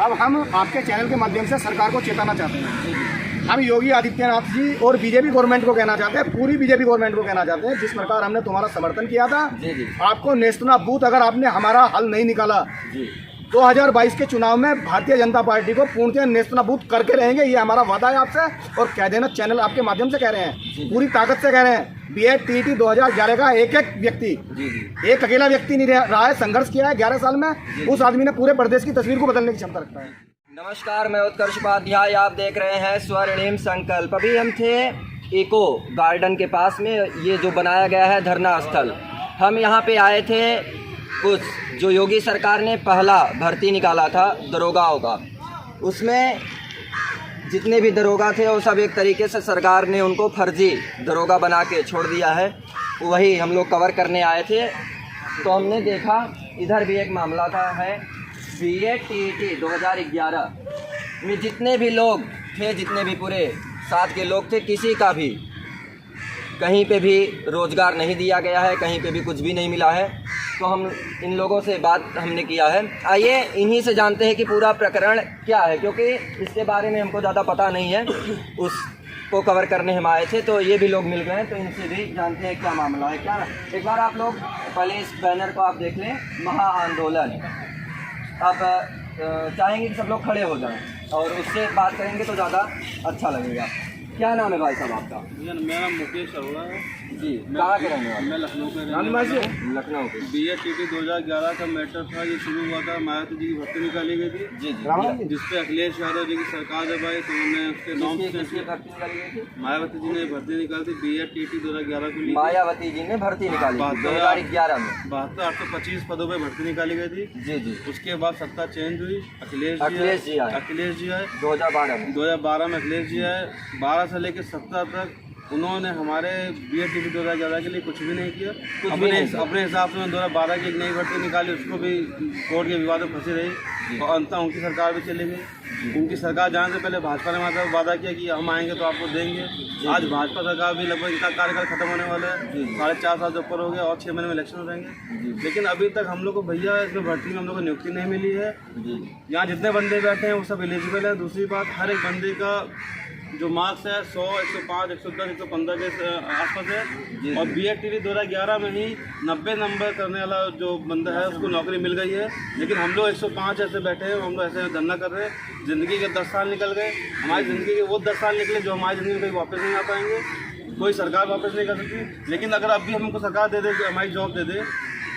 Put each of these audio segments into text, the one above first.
अब हम आपके चैनल के माध्यम से सरकार को चेताना चाहते हैं। हम योगी आदित्यनाथ जी और बीजेपी गवर्नमेंट को कहना चाहते हैं, पूरी बीजेपी गवर्नमेंट को कहना चाहते हैं, जिस प्रकार हमने तुम्हारा समर्थन किया था, आपको नेस्तनाबूत अगर आपने हमारा हल नहीं निकाला, 2022 के चुनाव में भारतीय जनता पार्टी को पूर्णतः नेस्तनाबूत करके रहेंगे। ये हमारा वादा है आपसे, और कह देना चैनल आपके माध्यम से कह रहे हैं, पूरी ताकत से कह रहे हैं। बीएड टीईटी 2011 का एक व्यक्ति, एक अकेला व्यक्ति नहीं रहा है, संघर्ष किया है 11 साल में। उस आदमी ने पूरे प्रदेश की तस्वीर को बदलने की क्षमता रखता है। नमस्कार, मैं उत्कर्ष उपाध्याय, आप देख रहे हैं स्वर्णिम संकल्प। अभी हम थे इको गार्डन के पास में, ये जो बनाया गया है धरना स्थल। हम यहाँ पे आए थे कुछ जो योगी सरकार ने पहला भर्ती निकाला था दरोगाओं का, उसमें जितने भी दरोगा थे वो सब एक तरीके से सरकार ने उनको फर्जी दरोगा बना के छोड़ दिया है। वही हम लोग कवर करने आए थे, तो हमने देखा इधर भी एक मामला था है बीएड टीईटी 2011 में जितने भी लोग थे, जितने भी पूरे साथ के लोग थे, किसी का भी कहीं पे भी रोज़गार नहीं दिया गया है, कहीं पे भी कुछ भी नहीं मिला है। तो हम इन लोगों से बात हमने किया है। आइए इन्हीं से जानते हैं कि पूरा प्रकरण क्या है, क्योंकि इसके बारे में हमको ज़्यादा पता नहीं है। उसको कवर करने हम आए थे, तो ये भी लोग मिल गए हैं, तो इनसे भी जानते हैं क्या मामला है। क्या एक बार आप लोग पहले इस बैनर को आप देख लें, महाआंदोलन। आप चाहेंगे कि सब लोग खड़े हो जाएं और उससे बात करेंगे तो ज़्यादा अच्छा लगेगा। क्या नाम है भाई साहब आपका? मेरा मुकेश अरोड़ा है जी। कहाँ के रहने वाले? मैं लखनऊ के रहने वाला हूँ। लखनऊ के। बीएड टीईटी 2011 का मैटर था, ये शुरू हुआ था, मायावती जी की भर्ती निकाली गई थी, जी जिसपे अखिलेश यादव जी की सरकार जब आई तो उन्होंने उसके नाम से भर्ती निकाली गई थी। मायावती जी ने भर्ती निकाली थी बीएड टीईटी 2011 के लिए। मायावती जी ने भर्ती निकाली 2011 में 72,825 पदों पर भर्ती निकाली गई थी। जी। उसके बाद सत्ता चेंज हुई, अखिलेश जी आए 2012 में। अखिलेश जी आए, 12 से लेकर 17 तक उन्होंने हमारे बीएड टीईटी 2011 के लिए कुछ भी नहीं किया। अपने हिसाब से उन्होंने 2012 की एक नई भर्ती निकाली, उसको भी कोर्ट के विवाद में फंसी रही, और अंततः उनकी सरकार भी चली गई। उनकी सरकार जाने से पहले भाजपा ने मतलब वादा किया कि हम आएंगे तो आपको देंगे। आज भाजपा सरकार भी लगभग इनका कार्यकाल खत्म होने वाला है, 4.5 साल से ऊपर हो गया, और 6 महीने में इलेक्शन हो जाएंगे। लेकिन अभी तक हम लोग को भैया इसमें भर्ती में हम लोग को नियुक्ति नहीं मिली है। यहाँ जितने बंदे बैठे हैं वो सब एलिजिबल है। दूसरी बात, हर एक बंदे का जो मार्क्स है 100, 105, 110, 115 के आसपास है, और बीएड टीईटी 2011 में ही 90 नंबर करने वाला जो बंदा है उसको नौकरी मिल गई है। लेकिन हम लोग 105 ऐसे बैठे हैं, हम लोग ऐसे धरना कर रहे हैं। ज़िंदगी के 10 साल निकल गए, हमारी ज़िंदगी के वो 10 साल निकले जो हमारी ज़िंदगी में वापस नहीं आ पाएंगे, कोई सरकार वापस नहीं कर सकती। लेकिन अगर अभी हमको सरकार दे दे, हमारी जॉब दे दे,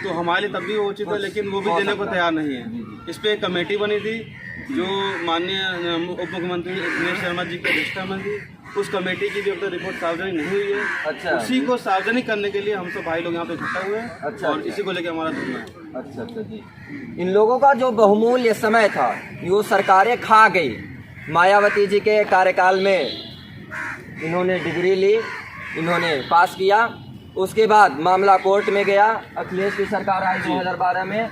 तो हमारे लिए तब भी उचित है, लेकिन वो भी देने को तैयार नहीं है। इस पर एक कमेटी बनी थी जो माननीय उप मुख्यमंत्री दिनेश शर्मा जी की अध्यक्षता में थी। उस कमेटी की भी अब तक रिपोर्ट सार्वजनिक नहीं हुई है। अच्छा। उसी को सार्वजनिक करने के लिए हम सब भाई लोग यहाँ पे इकट्ठा हुए हैं। अच्छा, और इसी को लेकर हमारा धरना है। अच्छा जी। इन लोगों का जो बहुमूल्य समय था वो सरकारें खा गई। मायावती जी के कार्यकाल में इन्होंने डिग्री ली, इन्होंने पास किया, उसके बाद मामला कोर्ट में गया। अखिलेश की सरकार आई 2012 में,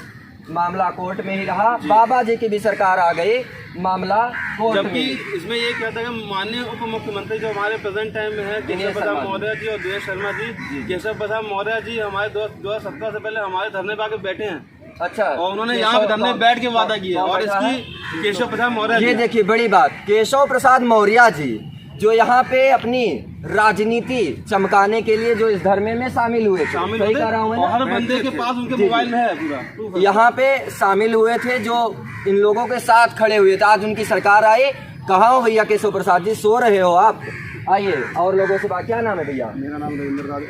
मामला कोर्ट में ही रहा। बाबा जी की भी सरकार आ गई, मामला कोर्ट में। जबकि इसमें ये कहता है कि माननीय उप मुख्यमंत्री जो हमारे प्रेजेंट टाइम में है, केशव प्रसाद मौर्य जी और दिनेश शर्मा जी, केशव प्रसाद मौर्य जी हमारे 2017 से पहले हमारे धरने पे आके बैठे हैं। अच्छा। और उन्होंने यहाँ पे धरने बैठ के वादा किया, और इसकी केशव प्रसाद मौर्य, ये देखिए बड़ी बात, केशव प्रसाद मौर्य जी जो यहाँ पे अपनी राजनीति चमकाने के लिए जो इस धरने में शामिल हुए थे, सही कह रहा हूँ मैं? हर बंदे के पास उनके मोबाइल में है पूरा। यहाँ पे शामिल हुए थे, जो इन लोगों के साथ खड़े हुए थे। आज उनकी सरकार आई, कहाँ हो भैया केशव प्रसाद जी? सो रहे हो आप? आइए और लोगों से बात। क्या नाम है भैया? मेरा नाम रविंद्र दास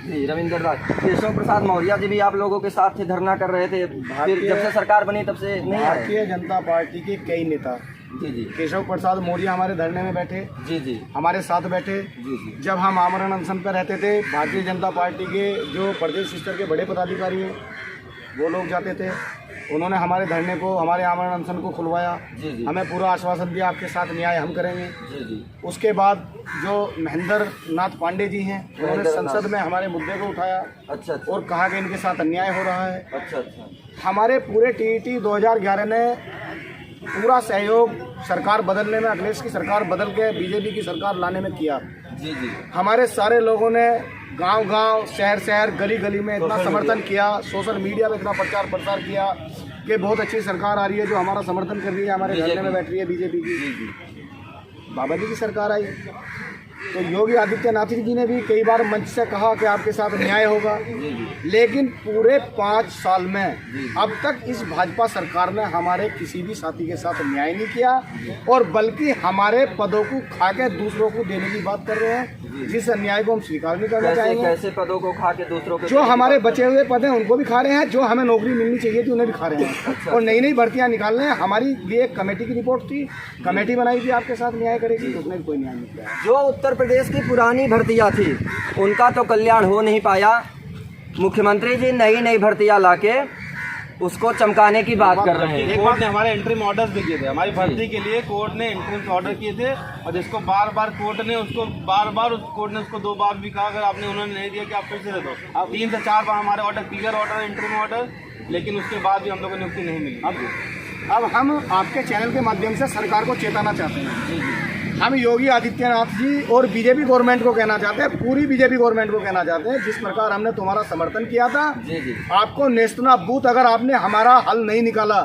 जी, रविंद्र दास। केशव प्रसाद मौर्य जी भी आप लोगों के साथ थे, धरना कर रहे थे, फिर जब से सरकार बनी तब से नहीं आए? भारतीय जनता पार्टी के कई नेता, जी। केशव प्रसाद मौर्य हमारे धरने में बैठे, जी। हमारे साथ बैठे। जी। जब हम आमरण अनशन पर रहते थे, भारतीय जनता पार्टी के जो प्रदेश स्तर के बड़े पदाधिकारी हैं वो लोग जाते थे, उन्होंने हमारे धरने को, हमारे आमरण अनशन को खुलवाया। जी। हमें पूरा आश्वासन दिया आपके साथ न्याय हम करेंगे। जी। उसके बाद जो महेंद्र नाथ पांडे जी हैं, उन्होंने संसद में हमारे मुद्दे को उठाया। अच्छा। और कहा कि इनके साथ अन्याय हो रहा है। अच्छा। हमारे पूरे टीईटी 2011 ने पूरा सहयोग सरकार बदलने में, अखिलेश की सरकार बदल के बीजेपी की सरकार लाने में किया। जी। हमारे सारे लोगों ने गांव-गांव, शहर-शहर, गली-गली में इतना समर्थन किया, सोशल मीडिया में इतना प्रचार प्रसार किया कि बहुत अच्छी सरकार आ रही है जो हमारा समर्थन कर रही है, हमारे धरने में बैठ रही है बीजेपी की। बाबा जी की सरकार आई तो योगी आदित्यनाथ जी ने भी कई बार मंच से कहा कि आपके साथ न्याय होगा, लेकिन पूरे 5 साल में अब तक इस भाजपा सरकार ने हमारे किसी भी साथी के साथ न्याय नहीं किया और बल्कि हमारे पदों को खा के दूसरों को देने की बात कर रहे हैं, जिस अन्याय को हम स्वीकार नहीं करना चाहेंगे। कैसे पदों को खा के दूसरों को? जो हमारे बचे हुए पद हैं उनको भी खा रहे हैं, जो हमें नौकरी मिलनी चाहिए थी उन्हें भी खा रहे हैं और नई नई भर्तियां निकाल रहे हैं। हमारी ये एक कमेटी की रिपोर्ट थी, कमेटी बनाई थी आपके साथ न्याय करेगी, उसने भी कोई न्याय नहीं किया। जो उत्तर प्रदेश की पुरानी भर्तियां थी उनका तो कल्याण हो नहीं पाया। मुख्यमंत्री जी नई नई भर्तियां लाके उसको चमकाने की बात कर रहे हैं। कोर्ट ने हमारे इंटरिम ऑर्डर्स भी किए थे, हमारी भर्ती के लिए कोर्ट ने इंटरिम ऑर्डर किए थे और जिसको बार बार कोर्ट ने उसको 2 बार भी कहा, अगर आपने उन्होंने नहीं दिया कि आप फिर से दे दो। अब 3 से 4 बार हमारे order clear order interim order, लेकिन उसके बाद भी हम लोगों को नियुक्ति नहीं मिली। अब हम आपके चैनल के माध्यम से सरकार को चेताना चाहते हैं। हम योगी आदित्यनाथ जी और बीजेपी गवर्नमेंट को कहना चाहते हैं, पूरी बीजेपी गवर्नमेंट को कहना चाहते हैं, जिस प्रकार हमने तुम्हारा समर्थन किया था, आपको नेस्तनाबूत अगर आपने हमारा हल नहीं निकाला,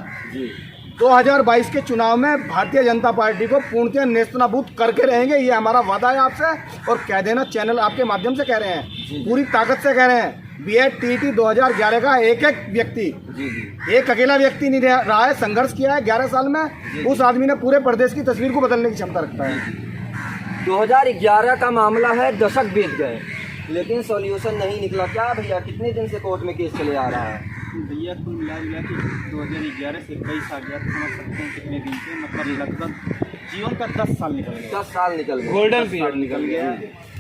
2022 के चुनाव में भारतीय जनता पार्टी को पूर्णतः नेस्तनाबूद करके रहेंगे, ये हमारा वादा है आपसे। और कह देना, चैनल आपके माध्यम से कह रहे हैं, पूरी ताकत से कह रहे हैं, BED TET 2011 का एक व्यक्ति, एक अकेला व्यक्ति नहीं रहा है, संघर्ष किया है 11 साल में। उस आदमी ने पूरे प्रदेश की तस्वीर को बदलने की क्षमता रखता है। 2011 का मामला है, दशक बीत गए लेकिन सॉल्यूशन नहीं निकला। क्या भैया, कितने दिन से कोर्ट में केस चले आ रहा है? भैया कुल मिला के 2011 से 21 आ गया, समझ सकते हैं कितने दिन से, मतलब लगभग जीवन का 10 साल निकल गया। 10 साल निकल गए, गोल्डन पीरियड निकल गया।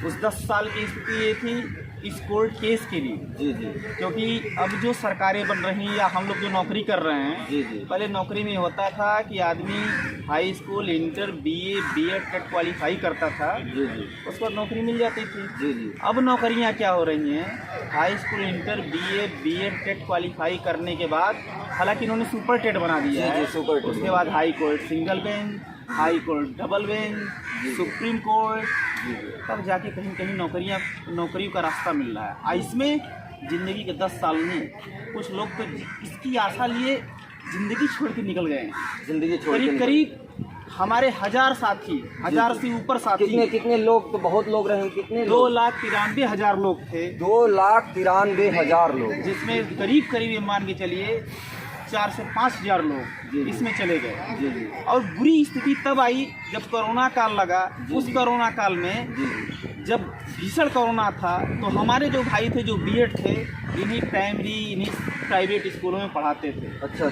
उस 10 साल की स्थिति ये थी इस कोर्ट केस के लिए, क्योंकि अब जो सरकारें बन रही हैं या हम लोग जो नौकरी कर रहे हैं, पहले नौकरी में होता था कि आदमी high school, inter, BA, BEd TET qualify करता था, उसको नौकरी मिल जाती थी। अब नौकरियां क्या हो रही हैं, high school, inter, BA, BEd TET qualify करने के बाद, हालांकि इन्होंने सुपर टेट बना दिया है, उसके बाद high court single bench, high court double bench, supreme court, तब जाके कहीं कहीं नौकरियों का रास्ता मिल रहा है। इसमें ज़िंदगी के 10 साल में कुछ लोग तो इसकी आशा लिए ज़िंदगी छोड़ के निकल गए हैं। जिंदगी छोड़ के करीब हमारे 1000 साथी, 1000 से ऊपर साथी। कितने लोग, तो बहुत लोग रहे, कितने? 2,93,000 लोग थे। 2,93,000 लोग, जिसमें करीब ये मान के चलिए 4 से 5,000 लोग इसमें चले गए। और बुरी स्थिति तब आई जब कोरोना काल लगा। उस कोरोना काल में जब भीषण कोरोना था तो हमारे जो भाई थे, जो BEd थे, इन्हीं प्राइमरी, इन्हीं प्राइवेट स्कूलों में पढ़ाते थे। अच्छा।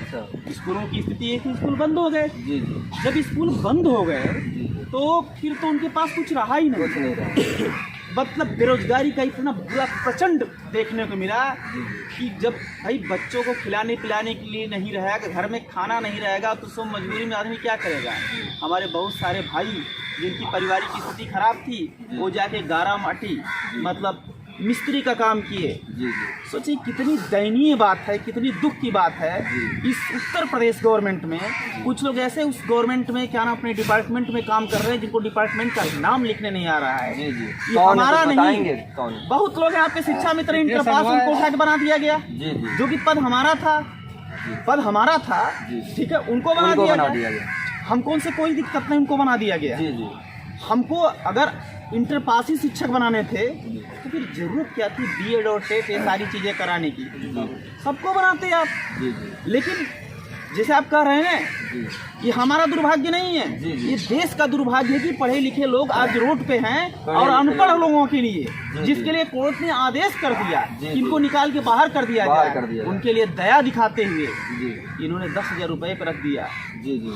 स्कूलों की स्थिति ये थी, स्कूल बंद हो गए। जब स्कूल बंद हो गए तो फिर तो उनके पास कुछ रहा ही नहीं। मतलब बेरोजगारी का इतना बुरा प्रचंड देखने को मिला कि जब भाई बच्चों को खिलाने पिलाने के लिए नहीं रहेगा, घर में खाना नहीं रहेगा, तो सब मजबूरी में आदमी क्या करेगा। हमारे बहुत सारे भाई जिनकी पारिवारिक स्थिति खराब थी, वो जाके गारा माटी, मतलब मिस्त्री का काम किए। सोचिए कितनी दयनीय बात है, कितनी दुख की बात है। इस उत्तर प्रदेश गवर्नमेंट में कुछ लोग ऐसे उस गवर्नमेंट में क्या नाम अपने डिपार्टमेंट में काम कर रहे हैं जिनको डिपार्टमेंट का नाम लिखने नहीं आ रहा है। ये हमारा नहीं, बहुत लोग यहाँ पे शिक्षा मित्र, इंटर पास, उनको उठा के बना दिया गया, जो कि पद हमारा था, ठीक है, उनको बना दिया गया। हमको उनसे कोई दिक्कत नहीं, उनको बना दिया गया। हमको अगर इंटर पास ही शिक्षक बनाने थे तो फिर जरूरत क्या थी BEd और टेट ये सारी चीज़ें कराने की। सबको बनाते आप। लेकिन जैसे आप कह रहे हैं, ये हमारा दुर्भाग्य नहीं है, ये देश का दुर्भाग्य है कि पढ़े लिखे लोग आज रोड पे हैं और अनपढ़ लोगों के लिए, जिसके लिए कोर्ट ने आदेश कर दिया कि इनको निकाल के बाहर कर दिया जाए, उनके लिए दया दिखाते हुए इन्होंने 10,000 रुपये पर रख दिया।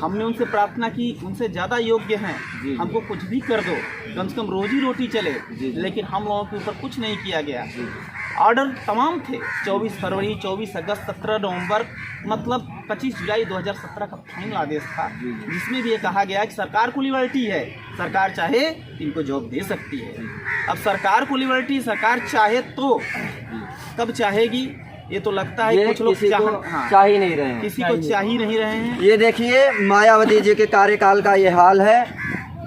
हमने उनसे प्रार्थना की, उनसे ज़्यादा योग्य हैं, हमको कुछ भी कर दो, कम से कम रोजी रोटी चले, लेकिन हम लोगों के ऊपर कुछ नहीं किया गया। ऑर्डर तमाम थे, 24 फरवरी, 24 अगस्त, 17 नवंबर, मतलब 25 जुलाई 2017 का फाइनल आदेश था, जिसमें भी ये कहा गया कि सरकार को लिबर्टी है, सरकार चाहे इनको जॉब दे सकती है। अब सरकार को लिबर्टी सरकार चाहे तो कब चाहेगी, ये तो लगता है कुछ लोग चाह ही नहीं रहे हैं, किसी को चाह ही नहीं रहे हैं। ये देखिए मायावती जी के कार्यकाल का ये हाल है।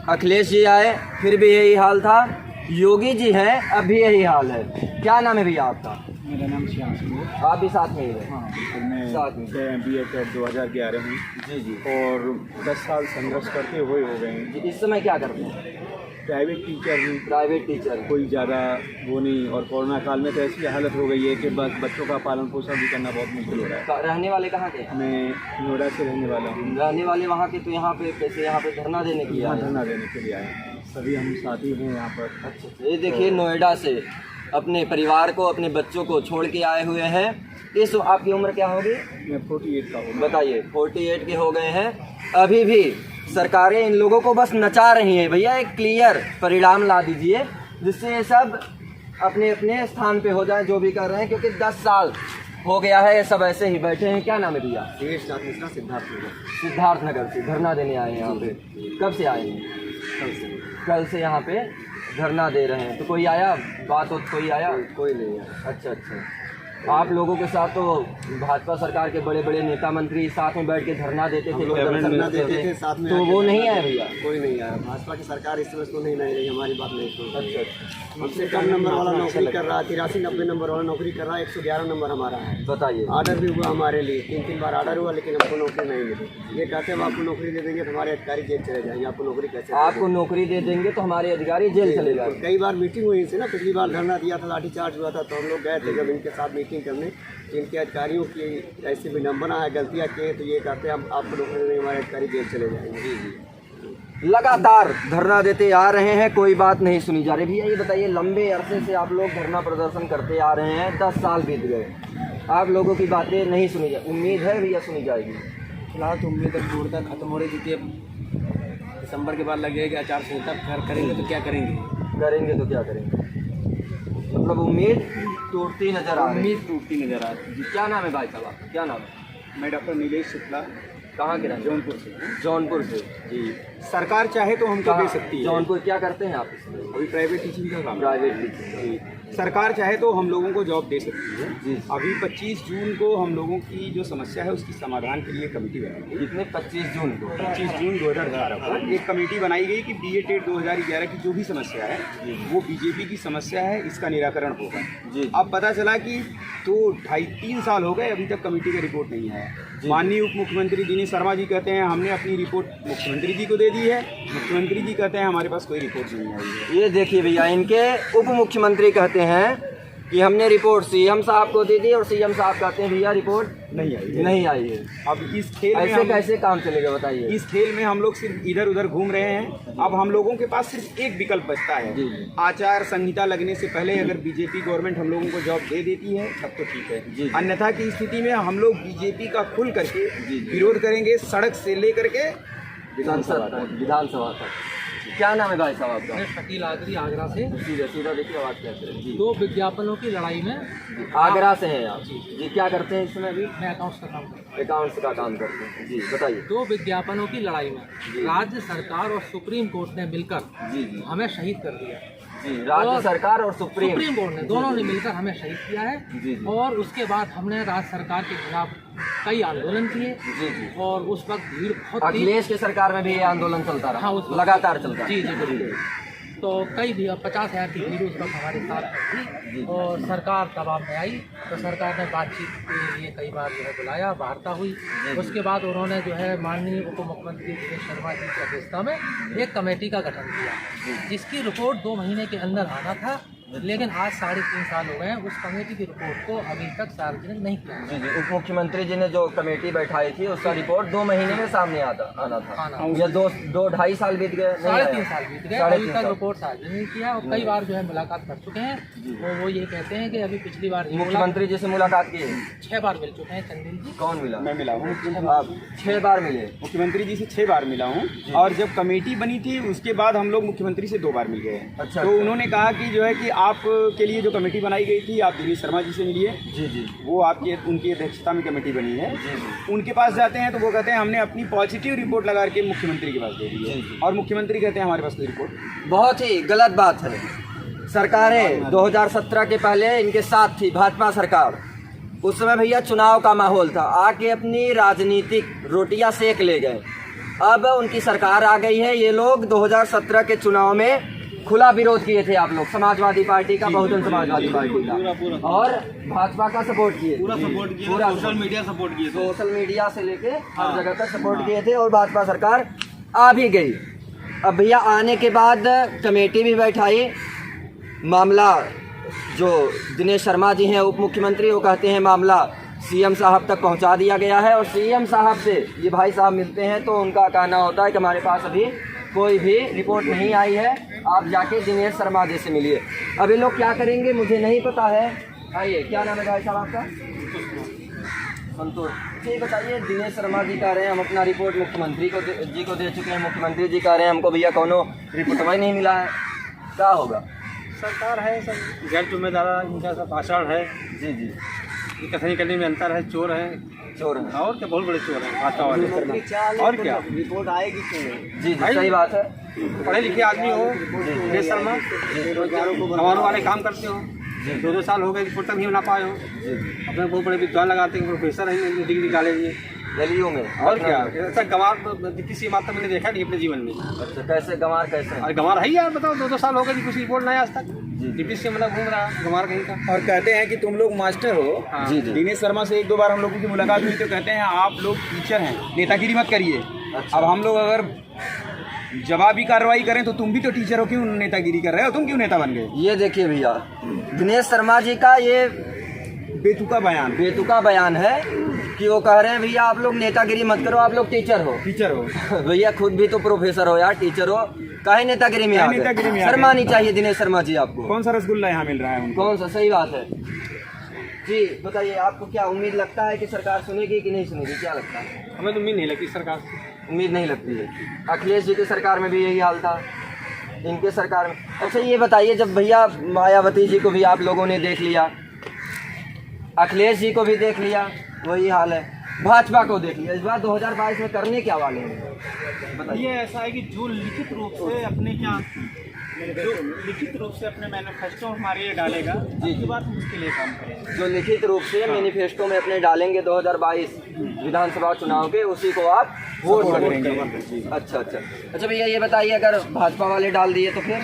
अखिलेश जी आए फिर भी यही हाल था, योगी जी हैं अब भी यही हाल है। क्या नाम है भैया आपका? मेरा नाम श्याम सिंह है। आप भी साथ में ही हैं? हाँ बिल्कुल, मैं साथ में। BA कैट 2011 में जी जी। और 10 साल संघर्ष करते हुए हो गए हैं। जी, इस समय क्या करते हैं? प्राइवेट टीचर हूँ, प्राइवेट टीचर। कोई ज़्यादा वो नहीं, और कोरोना काल में तो ऐसी हालत हो गई है कि बस बच्चों का पालन पोषण भी करना बहुत मुश्किल हो रहा है। रहने वाले कहाँ के? मैं नोएडा से रहने वाला हूँ। रहने वाले वहाँ के, तो यहाँ पे कैसे यहाँ पे धरना देने के लिए यहाँ आए? धरना देने के लिए आए हैं। सभी हम साथी हैं यहाँ पर। अच्छा, ये देखिए नोएडा से अपने परिवार को, अपने बच्चों को छोड़ के आए हुए हैं। इस आपकी उम्र क्या होगी? मैं 48 का हूँ। बताइए, 48 के हो गए हैं। अभी भी सरकारें इन लोगों को बस नचा रही हैं। भैया एक क्लियर परिणाम ला दीजिए जिससे ये सब अपने अपने स्थान पे हो जाएं जो भी कर रहे हैं, क्योंकि 10 साल हो गया है ये सब ऐसे ही बैठे हैं। क्या नाम है भैया? सिद्धार्थ नगर से धरना देने आए हैं यहाँ पे। कब से आए हैं? कल से यहाँ पे धरना दे रहे हैं। तो कोई आया बात कोई आया? कोई नहीं आया। अच्छा अच्छा। आप लोगों के साथ तो भाजपा सरकार के बड़े बड़े नेता मंत्री साथ में बैठ के धरना देते थे, धरना देते थे साथ में, तो वो नहीं आए भैया? कोई नहीं आया। भाजपा की सरकार इस समय तो नहीं रही, हमारी बात नहीं सुन। अच्छा अच्छा। हमसे कम नंबर वाला नौकरी कर रहा है, 83-90 नंबर वाला नौकरी कर रहा है, 111 नंबर हमारा है। बताइए। ऑर्डर भी हुआ हमारे लिए, 3-3 बार ऑर्डर हुआ, लेकिन हमको नौकरी नहीं मिली। ये कहते हैं आपको नौकरी दे देंगे तो हमारे अधिकारी जेल चले जाएंगे। आपको नौकरी कैसे? आपको नौकरी दे देंगे तो हमारे अधिकारी जेल चले जाएंगे। कई बार मीटिंग हुई इनसे ना, पिछली बार धरना दिया था, लाठीचार्ज हुआ था, तो हम लोग गए थे जब इनके साथ मीटिंग करने। इनके अधिकारियों की ऐसी विडम्बना है, गलतियाँ किए, तो ये कहते हैं हम आपको नौकरी देंगे, हमारे अधिकारी जेल चले जाएंगे। लगातार धरना देते आ रहे हैं, कोई बात नहीं सुनी जा रही। भैया ये बताइए, लंबे अरसे से आप लोग धरना प्रदर्शन करते आ रहे हैं, 10 साल बीत गए, आप लोगों की बातें नहीं सुनी जा, उम्मीद है भैया सुनी जाएगी? फिलहाल तो उम्मीद है पूर्णतः खत्म हो रही, क्योंकि अब दिसंबर के बाद लगेगा आचार संहिता। करेंगे तो क्या करेंगे? करेंगे तो क्या करेंगे? मतलब उम्मीद टूटती नजर आ रही है। उम्मीद टूटती नजर आ रही है। जी, क्या नाम है भाई साहब आपका? क्या नाम है? मैं डॉक्टर नीलेश शुक्ला, कहाँ के रहने? जौनपुर से। जौनपुर से। जी, सरकार चाहे तो हमको दे सकती है। जौनपुर क्या करते हैं आप इसमें? अभी प्राइवेट टीचिंग का काम है। Private teacher. जी, सरकार चाहे तो हम लोगों को जॉब दे सकती है। जी। अभी 25 जून को हम लोगों की जो समस्या है उसकी समाधान के लिए कमेटी बनाई गई। कितने? 25 जून को। 25 जून 2018 को एक कमेटी बनाई गई कि BA टेट 2011 की जो भी समस्या है वो बीजेपी की समस्या है, इसका निराकरण होगा। जी। अब पता चला कि तो 2.5-3 साल हो गए, अभी तक कमेटी का रिपोर्ट नहीं आया। माननीय उप मुख्यमंत्री दिनेश शर्मा जी कहते हैं हमने अपनी रिपोर्ट मुख्यमंत्री जी को दे दी है, मुख्यमंत्री जी कहते हैं हमारे पास कोई रिपोर्ट नहीं आई है। ये देखिए भैया, इनके उप मुख्यमंत्री कहते हैं कि हमने रिपोर्ट CM साहब को दे दी, और CM साहब कहते हैं भैया रिपोर्ट नहीं आई है। अब इस खेल में ऐसे कैसे काम चलेगा बताइए? इस खेल में हम लोग सिर्फ इधर उधर घूम रहे हैं। अब हम लोगों के पास सिर्फ एक विकल्प बचता है। जी। आचार संहिता लगने से पहले अगर बीजेपी गवर्नमेंट हम लोगों को जॉब दे देती है तब तो ठीक है। जी। अन्यथा की स्थिति में हम लोग बीजेपी का खुल करके विरोध करेंगे, सड़क से लेकर के विधानसभा तक। क्या नाम है भाई साहब आपका? मैं शकील आगरी, आगरा से। सीधा सीधा देखिए, आवाज़ कैसे है? जी। 2 विज्ञापनों की लड़ाई में। आगरा से हैं आप? जी। क्या करते हैं इसमें अभी? मैं अकाउंट्स का काम करता हूँ। अकाउंट्स का काम करते हैं। जी बताइए। 2 विज्ञापनों की लड़ाई में राज्य सरकार और सुप्रीम कोर्ट ने मिलकर जी जी हमें शहीद कर दिया। जी, राज्य सरकार और सुप्रीम कोर्ट ने, दोनों ने मिलकर हमें शहीद किया है। जी जी। और उसके बाद हमने राज्य सरकार के खिलाफ कई आंदोलन किए, जी जी। और उस वक्त भीड़ बहुत थी। अखिलेश की सरकार में भी ये आंदोलन चलता रहा। हाँ, उस वक्त लगातार चलता जी जी बिल्कुल। तो कई 50,000 की भीड़ उस वक्त हमारे साथ थी, और सरकार दबाव में आई, तो सरकार ने बातचीत के लिए कई बार जो है बुलाया, वार्ता हुई। उसके बाद उन्होंने जो है माननीय उप मुख्यमंत्री दिनेश शर्मा जी की अध्यक्षता में एक कमेटी का गठन किया, जिसकी रिपोर्ट 2 महीने के अंदर आना था, लेकिन आज 3.5 साल हो गए हैं, उस कमेटी की रिपोर्ट को अभी तक सार्वजनिक नहीं किया। जी जी। उप मुख्यमंत्री जी ने जो कमेटी बैठाई थी उसका रिपोर्ट 2 महीने में सामने आना था। या 2-2.5 साल बीत गए? 3.5 साल बीत गए, अभी 3.5 तक साल। रिपोर्ट सार्वजनिक नहीं किया। और कई बार जो है मुलाकात कर चुके हैं, वो ये कहते हैं कि अभी पिछली बार मुख्यमंत्री जी से मुलाकात की? 6 बार मिल चुके हैं चंदिल जी। कौन मिला? मैं मिला हूँ। आप 6 बार मिले? मुख्यमंत्री जी से 6 बार मिला हूँ, और जब कमेटी बनी थी उसके बाद हम लोग मुख्यमंत्री से 2 बार मिल गए। अच्छा। तो उन्होंने कहा कि जो है कि आप के लिए जो कमेटी बनाई गई थी, आप दिनेश शर्मा जी से मिलिए। जी जी। वो आपके उनकी अध्यक्षता में कमेटी बनी है। जी जी। उनके पास जाते हैं तो वो कहते हैं हमने अपनी पॉजिटिव रिपोर्ट लगा के मुख्यमंत्री के पास दे दी जी, है, जी। और मुख्यमंत्री कहते हैं हमारे पास कोई रिपोर्ट। बहुत ही गलत बात है। सरकारें 2017 के पहले इनके साथ थी भाजपा सरकार, उस समय भैया चुनाव का माहौल था, आके अपनी राजनीतिक रोटियां सेक ले गए। अब उनकी सरकार आ गई है, ये लोग 2017 के चुनाव में खुला विरोध किए थे आप लोग, समाजवादी पार्टी का, बहुजन समाजवादी पार्टी का, और भाजपा का सपोर्ट किए, पूरा सपोर्ट किया, पूरा सोशल मीडिया सपोर्ट किए थे। सोशल मीडिया से लेके हर जगह तक सपोर्ट किए थे और भाजपा सरकार आ भी गई। अब भैया आने के बाद कमेटी भी बैठाई, मामला जो दिनेश शर्मा जी हैं उप मुख्यमंत्री, वो कहते हैं मामला सीएम साहब तक पहुंचा दिया गया है, और सीएम साहब से ये भाई साहब मिलते हैं तो उनका कहना होता है कि हमारे पास अभी कोई भी रिपोर्ट नहीं आई है, आप जाके दिनेश शर्मा जी से मिलिए। अब ये लोग क्या करेंगे मुझे नहीं पता है। आइए, क्या नाम है भाई साहब आपका? संतोष जी। बताइए, दिनेश शर्मा जी कह रहे हैं हम अपना रिपोर्ट मुख्यमंत्री जी को दे चुके हैं, मुख्यमंत्री जी कह रहे हैं हमको भैया कोनो रिपोर्ट ही नहीं मिला है, क्या होगा? सरकार है सब गैर जिम्मेदार, इनका सब भाषण है। जी जी, ये कथनी करने में अंतर है, चोर है, चोर है। और क्या बहुत बड़े चोर हैं भाजपा वाले। और क्या रिपोर्ट आएगी क्यों नहीं? जी जी, सही बात है। पढ़े लिखे आदमी हो, दिनेश शर्मा, हमारे वाले काम करते हो, 2 साल हो गए रिपोर्ट तक नहीं बना पाए हो, अपने बहुत बड़े विद्वान लगाते हैं, प्रोफेसर हैं, डिग्री निकाले हुए गलियों में। और क्या ऐसा गंवार तो किसी बात तक मैंने देखा नहीं अपने जीवन में। अच्छा, कैसे गंवार कैसे? अरे गंवार है ही यार, बताओ 2 साल हो गए कुछ रिपोर्ट नहीं आज तक, डिप्टी सीएम मतलब घूम रहा है गंवार कहीं का। और कहते हैं कि तुम लोग मास्टर हो। हाँ। जी जी, दिनेश शर्मा से 1-2 बार हम लोगों की मुलाकात हुई तो कहते हैं आप लोग टीचर हैं, नेतागिरी मत करिए। अच्छा। अब हम लोग अगर जवाबी कार्रवाई करें तो तुम भी तो टीचर हो, क्यों नेतागिरी कर रहे हो, तुम क्यों नेता बन गए? ये देखिए भैया, दिनेश शर्मा जी का ये बेतुका बयान है कि वो कह रहे हैं भैया आप लोग नेतागिरी मत करो, आप लोग टीचर हो। भैया खुद भी तो प्रोफेसर हो यार, टीचर हो, काहे नेतागिरी में आ गए? शर्मा नहीं चाहिए दिनेश शर्मा जी आपको। कौन सा रसगुल्ला यहाँ मिल रहा है उनको? कौन सा? सही बात है जी। बताइए, आपको क्या उम्मीद लगता है कि सरकार सुनेगी कि नहीं सुनेगी, क्या लगता है? हमें तो उम्मीद नहीं लगती सरकार से। उम्मीद नहीं लगती है। अखिलेश जी की सरकार में भी यही हाल था, इनके सरकार में। अच्छा ये बताइए, जब भैया मायावती जी को भी आप लोगों ने देख लिया, अखिलेश जी को भी देख लिया, वही हाल है, भाजपा को देख लिया, इस बार 2022 में करने क्या वाले हैं बताइए? ये ऐसा है कि जो लिखित रूप से अपने मैनिफेस्टो हमारे ये डालेगा, उसके बाद हम उसके लिए काम करेंगे। जो लिखित रूप से मैनिफेस्टो में अपने डालेंगे 2022 विधानसभा चुनाव के, उसी को आप वोट करेंगे। अच्छा भैया ये बताइए, अगर भाजपा वाले डाल दिए तो फिर?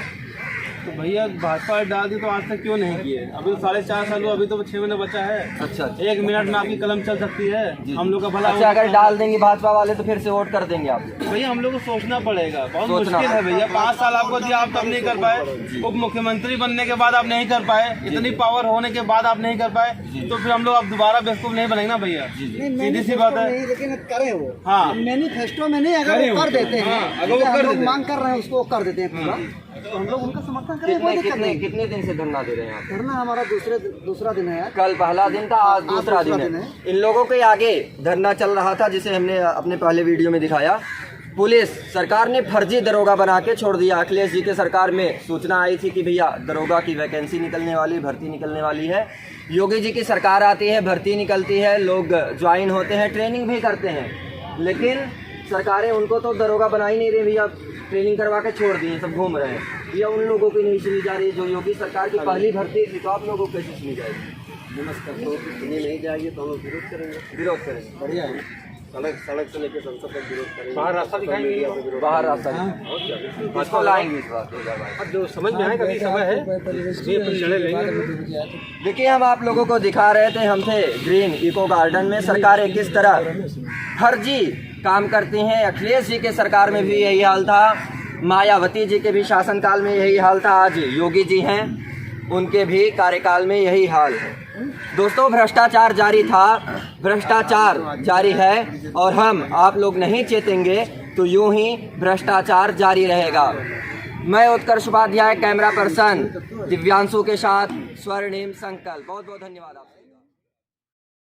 तो भैया भाजपा डाल दी तो आज तक क्यों नहीं किए? अभी तो 4.5 साल हुआ, अभी तो 6 महीने बचा है। अच्छा, 1 मिनट में आपकी कलम चल सकती है, हम लोग का भला। अच्छा, अगर डाल देंगे भाजपा वाले तो फिर से वोट कर देंगे आप? भैया हम लोग को सोचना पड़ेगा, बहुत मुश्किल है भैया। 5 साल आपको दिया, आप तब नहीं कर पाए। उप मुख्यमंत्री बनने के बाद आप नहीं कर पाए, इतनी पावर होने के बाद आप नहीं कर पाए, तो फिर हम लोग अब दोबारा बेवकूफ नहीं बनेंगे ना भैया, सीधी सी बात है। लेकिन करे वो, हाँ, मैनिफेस्टो में नहीं, अगर वो कर देते हैं, अगर वो कर देते हैं, मांग कर रहे हैं उसको कर देते हैं पूरा, तो हम लोग उनका समर्थन करें। कितने दिन से धरना दे रहे हैं आप? धरना हमारा दूसरा दिन है। कल पहला दिन था, आज दूसरा दिन है। इन लोगों के आगे धरना चल रहा था, जिसे हमने अपने पहले वीडियो में दिखाया। पुलिस सरकार ने फर्जी दरोगा बना के छोड़ दिया। अखिलेश जी के सरकार में सूचना आई थी कि भैया दरोगा की वैकेंसी निकलने वाली, भर्ती निकलने वाली है। योगी जी की सरकार आती है, भर्ती निकलती है, लोग ज्वाइन होते हैं, ट्रेनिंग भी करते हैं, लेकिन सरकारें उनको तो दरोगा बना ही नहीं रही भैया, ट्रेनिंग करवा के छोड़ दिए, सब घूम रहे हैं। या उन लोगों की नहीं सुनी जा रही जो योगी सरकार की पहली भर्ती थी, तो आप लोगों को कैसे सुनी जाएगी? नमस्कार। तो सुनी नहीं जाएगी तो हम लोग विरोध करेंगे। बढ़िया है, सड़क से लेकर संसद तक विरोध करेंगे। बाहर रास्ता दिखाएंगे, बाहर रास्ता इसको लाएंगे इस बात। अब जो समझ में आए, कभी समय है ये अपन लड़े लेंगे। देखिए, हम आप लोगों को दिखा रहे थे, हम थे ग्रीन इको गार्डन में। सरकारें किस तरह फर्जी काम करती हैं। अखिलेश जी के सरकार में भी यही हाल था, मायावती जी के भी शासनकाल में यही हाल था, आज योगी जी हैं, उनके भी कार्यकाल में यही हाल है। दोस्तों, भ्रष्टाचार जारी था, भ्रष्टाचार जारी है, और हम आप लोग नहीं चेतेंगे तो यूं ही भ्रष्टाचार जारी रहेगा। मैं उत्कर्ष उपाध्याय, कैमरा पर्सन दिव्यांशु के साथ स्वर्णिम संकल्प। बहुत बहुत धन्यवाद आपसे।